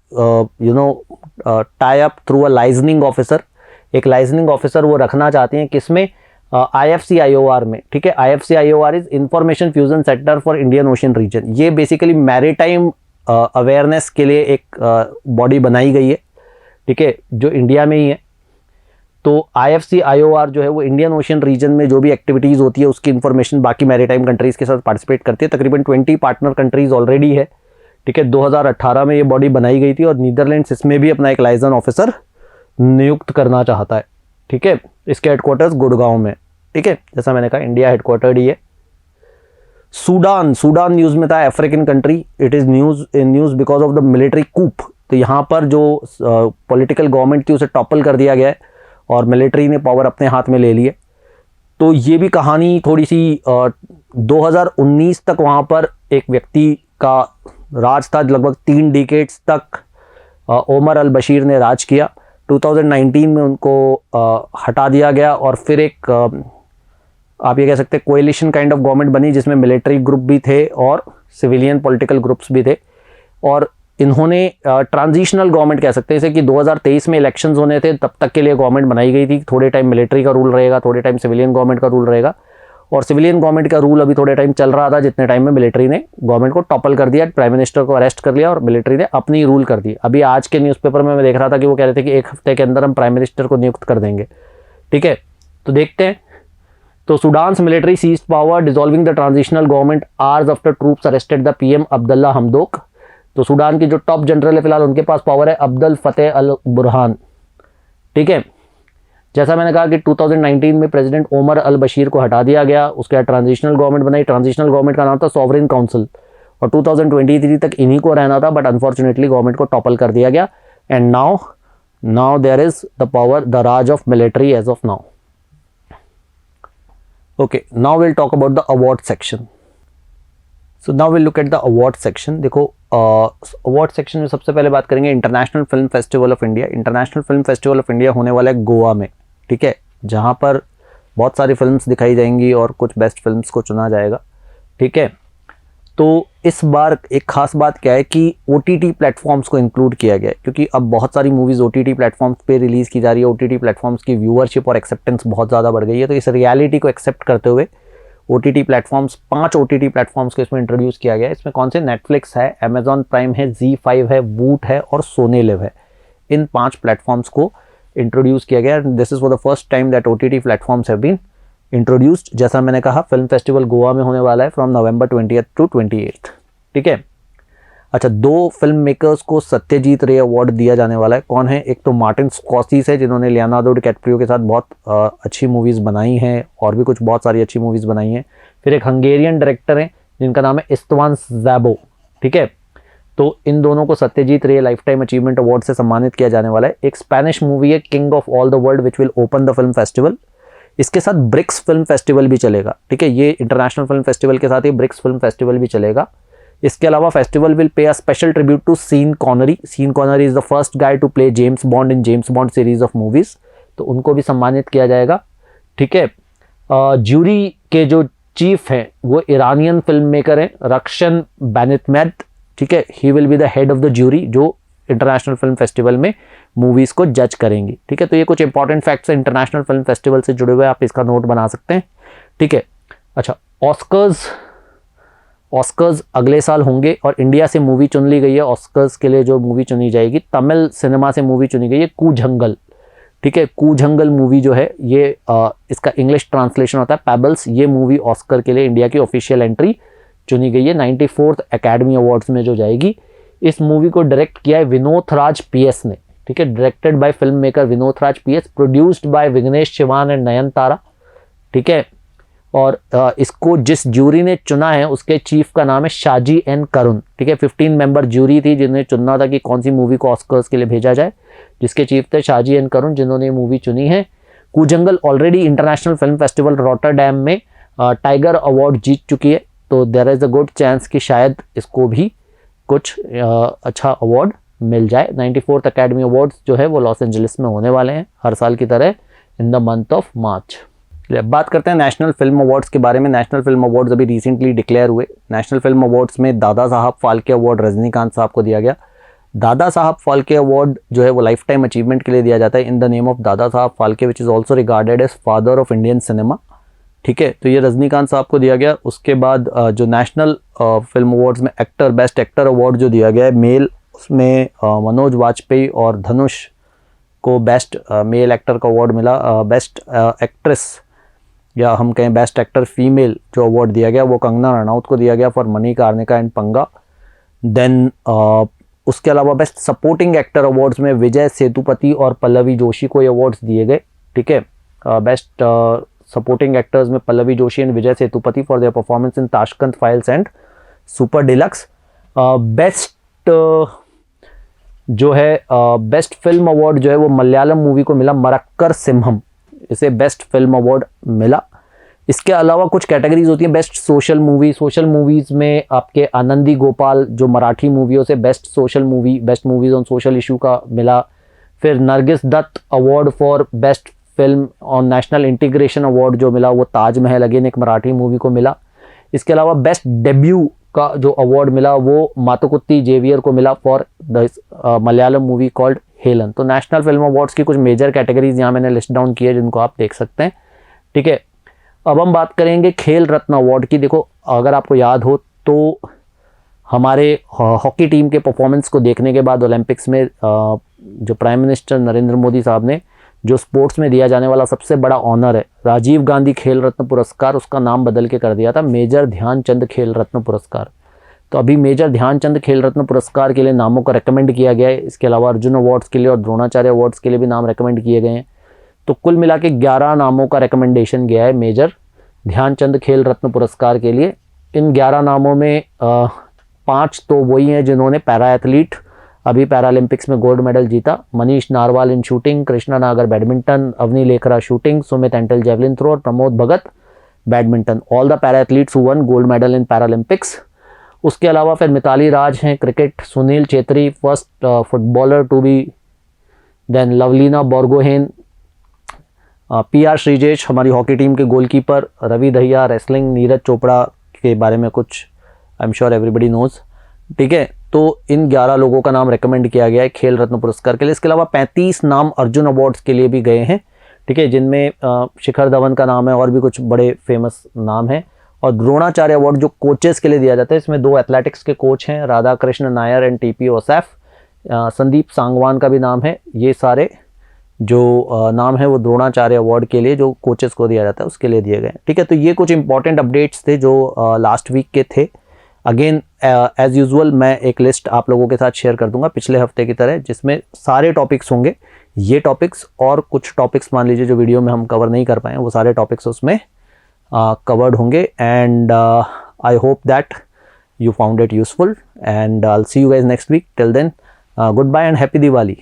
tie up through a liaisoning officer. एक लाइजनिंग ऑफिसर वो रखना चाहते हैं किसमें, IFC-IOR में, ठीक है। IFC-IOR is information fusion centre for Indian Ocean region. ये बेसिकली मैरीटाइम अवेयरनेस के लिए एक बॉडी बनाई गई है, ठीक है, जो इंडिया में ही है। तो IFC-IOR जो है वो इंडियन ओशन रीजन में जो भी एक्टिविटीज़ होती है उसकी इन्फॉर्मेशन बाकी मैरीटाइम कंट्रीज़ के साथ पार्टिसिपेट करती है। तकरीबन 20 पार्टनर कंट्रीज़ ऑलरेडी है, ठीक है। 2018 में ये बॉडी बनाई गई थी और नीदरलैंड्स इसमें भी अपना एक लाइजन ऑफिसर नियुक्त करना चाहता है, ठीक है। इसके हेडक्वार्टर्स गुड़गांव में, ठीक है। जैसा मैंने कहा इंडिया हेडक्वार्टर्ड ही है। सूडान न्यूज़ में था, African country. It is news because of the military coup. तो यहाँ पर जो पॉलिटिकल गवर्नमेंट थी उसे टॉपल कर दिया गया है और मिलिट्री ने पावर अपने हाथ में ले लिए। तो ये भी कहानी थोड़ी सी 2019 तक वहाँ पर एक व्यक्ति का राज था, लगभग 3 डिकेड्स तक ओमर अल बशीर ने राज किया। 2019 में उनको हटा दिया गया और फिर एक आप ये कह सकते हैं कोएलिशन काइंड ऑफ गवर्नमेंट बनी जिसमें मिलिट्री ग्रुप भी थे और सिविलियन पॉलिटिकल ग्रुप्स भी थे। और इन्होंने ट्रांजिशनल गवर्नमेंट कह सकते हैं, जैसे कि 2023 में इलेक्शंस होने थे तब तक के लिए गवर्नमेंट बनाई गई थी। थोड़े टाइम मिलिट्री का रूल रहेगा, थोड़े टाइम सिविलियन गवर्नमेंट का रूल रहेगा और सिविलियन गवर्नमेंट का रूल अभी थोड़े टाइम चल रहा था, जितने टाइम में मिलिट्री ने गवर्नमेंट को टॉपल कर दिया, प्राइम मिनिस्टर को अरेस्ट कर लिया और मिलिट्री ने अपनी रूल कर दी। अभी आज के न्यूज़पेपर में मैं देख रहा था कि वो कह रहे थे कि 1 हफ्ते के अंदर हम प्राइम मिनिस्टर को नियुक्त कर देंगे। ठीक है, तो देखते हैं। तो Sudan's military seized power dissolving the transitional government hours after troops arrested the PM Abdalla Hamdok. तो सूडान की जो टॉप जनरल है फिलहाल उनके पास पावर है, अब्दुल फतेह अल बुरहान। ठीक है, जैसा मैंने कहा कि 2019 में प्रेसिडेंट ओमर अल बशीर को हटा दिया गया, उसके बाद ट्रांजिशनल गवर्नमेंट बनाई। ट्रांजिशनल गवर्नमेंट का नाम था सॉवरेन काउंसिल और 2023 तक इन्हीं को रहना था, बट अनफॉर्चुनेटली गवर्नमेंट को टॉपल कर दिया गया। And now there is the power, the raj of military as of now. Okay, now will talk about the award section. So now will look at the award section. देखो, अवार्ड सेक्शन में सबसे पहले बात करेंगे International film Festival of India. International film Festival of India होने वाला है गोवा में। ठीक है, जहाँ पर बहुत सारी फिल्म्स दिखाई जाएंगी और कुछ बेस्ट फिल्म्स को चुना जाएगा। ठीक है, तो इस बार एक खास बात क्या है कि OTT प्लेटफॉर्म्स को इंक्लूड किया गया है, क्योंकि अब बहुत सारी मूवीज़ OTT प्लेटफॉर्म्स पे रिलीज़ की जा रही है। OTT प्लेटफॉर्म्स की व्यूअरशिप और एक्सेप्टेंस बहुत ज़्यादा बढ़ गई है। तो इस रियलिटी को एक्सेप्ट करते हुए OTT प्लेटफॉर्म्स, 5 OTT प्लेटफॉर्म्स को इसमें इंट्रोड्यूस किया गया है। इसमें कौन से? नेटफ्लिक्स है, अमेजॉन प्राइम है, ZEE5 है, वूट है और सोनी लिव है। इन 5 प्लेटफॉर्म्स को इंट्रोड्यूस किया गया। This is for the first time that OTT platforms have been introduced. जैसा मैंने कहा, फिल्म फेस्टिवल गोवा में होने वाला है from November 20th to 28th। ठीक है, अच्छा, 2 फिल्म मेकर्स को सत्यजीत रे अवार्ड दिया जाने वाला है। कौन है? एक तो मार्टिन स्कॉर्सेज़ है, जिन्होंने लियोनार्डो डिकैप्रियो के साथ बहुत अच्छी मूवीज़ बनाई हैं और भी कुछ बहुत सारी अच्छी मूवीज़ बनाई हैं। फिर एक हंगेरियन डायरेक्टर हैं जिनका नाम है इस्त्वान ज़ैबो। ठीक है, तो इन दोनों को सत्यजीत रे लाइफ टाइम अचीवमेंट अवार्ड से सम्मानित किया जाने वाला है। एक स्पेनिश मूवी है king of all the world which will open the film festival. इसके साथ ब्रिक्स फिल्म फेस्टिवल भी चलेगा। ठीक है, ये इंटरनेशनल फिल्म फेस्टिवल के साथ ही ब्रिक्स फिल्म फेस्टिवल भी चलेगा। इसके अलावा festival will pay a special tribute to Sean Connery. Sean Connery is the first guy to play James Bond in James Bond series of movies, तो उनको भी सम्मानित किया जाएगा। ठीक है, ज्यूरी के जो चीफ हैं वो ईरानियन फिल्म मेकर हैं रक्शन बेनितमेद। ठीक है, he will be the head of the jury जो इंटरनेशनल फिल्म फेस्टिवल में मूवीज़ को जज करेंगी। ठीक है, तो ये कुछ इंपॉर्टेंट फैक्ट्स हैं इंटरनेशनल फिल्म फेस्टिवल से जुड़े हुए, आप इसका नोट बना सकते हैं। ठीक है, अच्छा, ऑस्कर्स अगले साल होंगे और इंडिया से मूवी चुन ली गई है। ऑस्कर्स के लिए जो मूवी चुनी जाएगी, तमिल सिनेमा से मूवी चुनी गई है कूझंगल। ठीक है, कूझंगल मूवी जो है ये इसका इंग्लिश ट्रांसलेशन होता है पैबल्स। ये मूवी ऑस्कर के लिए इंडिया की ऑफिशियल एंट्री चुनी गई है 94th एकेडमी अवार्ड्स में जो जाएगी। इस मूवी को डायरेक्ट किया है विनोद राज PS ने। ठीक है, directed by film maker Vinod Raj PS, produced by Vignesh Shivan and Nayanthara. ठीक है, और इसको जिस ज्यूरी ने चुना है उसके चीफ का नाम है शाजी एन करुण। ठीक है, 15 मेंबर ज्यूरी थी जिन्हें चुनना था कि कौन सी मूवी को ऑस्कर्स के लिए भेजा जाए, जिसके चीफ थे शाजी एन करुण, जिन्होंने ये मूवी चुनी है। Koozhangal already international film festival Rotterdam में टाइगर अवार्ड जीत चुकी है, तो there is a good chance कि शायद इसको भी कुछ अच्छा अवार्ड मिल जाए। 94th एकेडमी अवार्ड्स जो है वो लॉस एंजलिस में होने वाले हैं हर साल की तरह in the month of March. बात करते हैं नेशनल फिल्म अवार्ड्स के बारे में। नेशनल फिल्म अवार्ड्स अभी रिसेंटली डिक्लेयर हुए। नेशनल फिल्म अवार्ड्स में दादा साहब फाल्के अवार्ड रजनीकांत साहब को दिया गया। दादा साहब फाल्के अवार्ड जो है वो लाइफ टाइम अचीवमेंट के लिए दिया जाता है in the name of Dada Saheb Phalke, which is also regarded as father of Indian cinema. ठीक है, तो ये रजनीकांत साहब को दिया गया। उसके बाद जो नेशनल फिल्म अवार्ड्स में बेस्ट एक्टर अवार्ड जो दिया गया है मेल, उसमें मनोज वाजपेयी और धनुष को बेस्ट मेल एक्टर का अवार्ड मिला। बेस्ट एक्ट्रेस या हम कहें बेस्ट एक्टर फीमेल जो अवार्ड दिया गया वो कंगना रनौत को दिया गया फॉर मणिकर्णिका एंड पंगा। देन उसके अलावा बेस्ट सपोर्टिंग एक्टर अवार्ड्स में विजय सेतुपति और पल्लवी जोशी को ये अवार्ड्स दिए गए। ठीक है, बेस्ट सपोर्टिंग एक्टर्स में Pallavi Joshi and Vijay Sethupathi for their performance in Tashkent files and super deluxe. Best जो है बेस्ट फिल्म अवार्ड जो है वो मलयालम मूवी को मिला, मरक्कर सिम्हम, इसे बेस्ट फिल्म अवार्ड मिला। इसके अलावा कुछ कैटेगरीज होती हैं best social movie. Social movies में आपके आनंदी गोपाल जो मराठी मूवियों से best social movie, best movies on social issue का मिला। फिर Nargis Dutt award for best film on national integration award जो मिला वो ताजमहल अगेन एक मराठी मूवी को मिला। इसके अलावा बेस्ट डेब्यू का जो अवार्ड मिला वो मातुकुत्ती जेवियर को मिला for the Malayalam movie called Helen. तो नेशनल फिल्म अवार्ड्स की कुछ मेजर कैटेगरीज यहाँ मैंने लिस्ट डाउन की है जिनको आप देख सकते हैं। ठीक है, अब हम बात करेंगे खेल रत्न अवार्ड की। देखो अगर आपको याद हो तो हमारे हॉकी टीम के परफॉर्मेंस को देखने के बाद ओलंपिक्स में जो प्राइम मिनिस्टर नरेंद्र मोदी साहब ने जो स्पोर्ट्स में दिया जाने वाला सबसे बड़ा ऑनर है राजीव गांधी खेल रत्न पुरस्कार, उसका नाम बदल के कर दिया था मेजर ध्यानचंद खेल रत्न पुरस्कार। तो अभी मेजर ध्यानचंद खेल रत्न पुरस्कार के लिए नामों को रेकमेंड किया गया है। इसके अलावा अर्जुन अवार्ड्स के लिए और द्रोणाचार्य अवार्ड्स के लिए भी नाम रेकमेंड किए गए हैं। तो कुल मिला के 11 नामों का रिकमेंडेशन गया है मेजर ध्यानचंद खेल रत्न पुरस्कार के लिए। इन 11 नामों में 5 तो वही हैं जिन्होंने पैरा एथलीट अभी पैरालंपिक्स में गोल्ड मेडल जीता। Manish Narwal in shooting, Krishna Nagar badminton, Avani Lekhara shooting, Sumit Antil javelin throw और Pramod Bhagat badminton. All the para athletes who won gold medal in Paralympics. उसके अलावा फिर मिताली राज हैं cricket, Sunil Chhetri first footballer to be, then Lovlina Borgohain, PR Sreejesh हमारी हॉकी टीम के गोलकीपर, रवि दहिया रेसलिंग, नीरज चोपड़ा के बारे में कुछ I am sure everybody knows. ठीक है, तो इन 11 लोगों का नाम रेकमेंड किया गया है खेल रत्न पुरस्कार के लिए। इसके अलावा 35 नाम अर्जुन अवार्ड्स के लिए भी गए हैं। ठीक है, जिनमें शिखर धवन का नाम है और भी कुछ बड़े फेमस नाम हैं। और द्रोणाचार्य अवार्ड जो कोचेस के लिए दिया जाता है, इसमें 2 एथलेटिक्स के कोच हैं, राधा कृष्ण नायर एंड TP ओसैफ। संदीप सांगवान का भी नाम है। ये सारे जो नाम है वो द्रोणाचार्य अवार्ड के लिए जो कोचेस को दिया जाता है उसके लिए दिए गए। ठीक है, तो ये कुछ इंपॉर्टेंट अपडेट्स थे जो लास्ट वीक के थे। अगेन एज यूजुअल मैं एक लिस्ट आप लोगों के साथ शेयर कर दूंगा पिछले हफ्ते की तरह, जिसमें सारे टॉपिक्स होंगे। ये टॉपिक्स और कुछ टॉपिक्स मान लीजिए जो वीडियो में हम कवर नहीं कर पाए, वो सारे टॉपिक्स उसमें कवर्ड होंगे। And I hope that you found it useful, and I'll see you guys next week. Till then, goodbye and happy Diwali.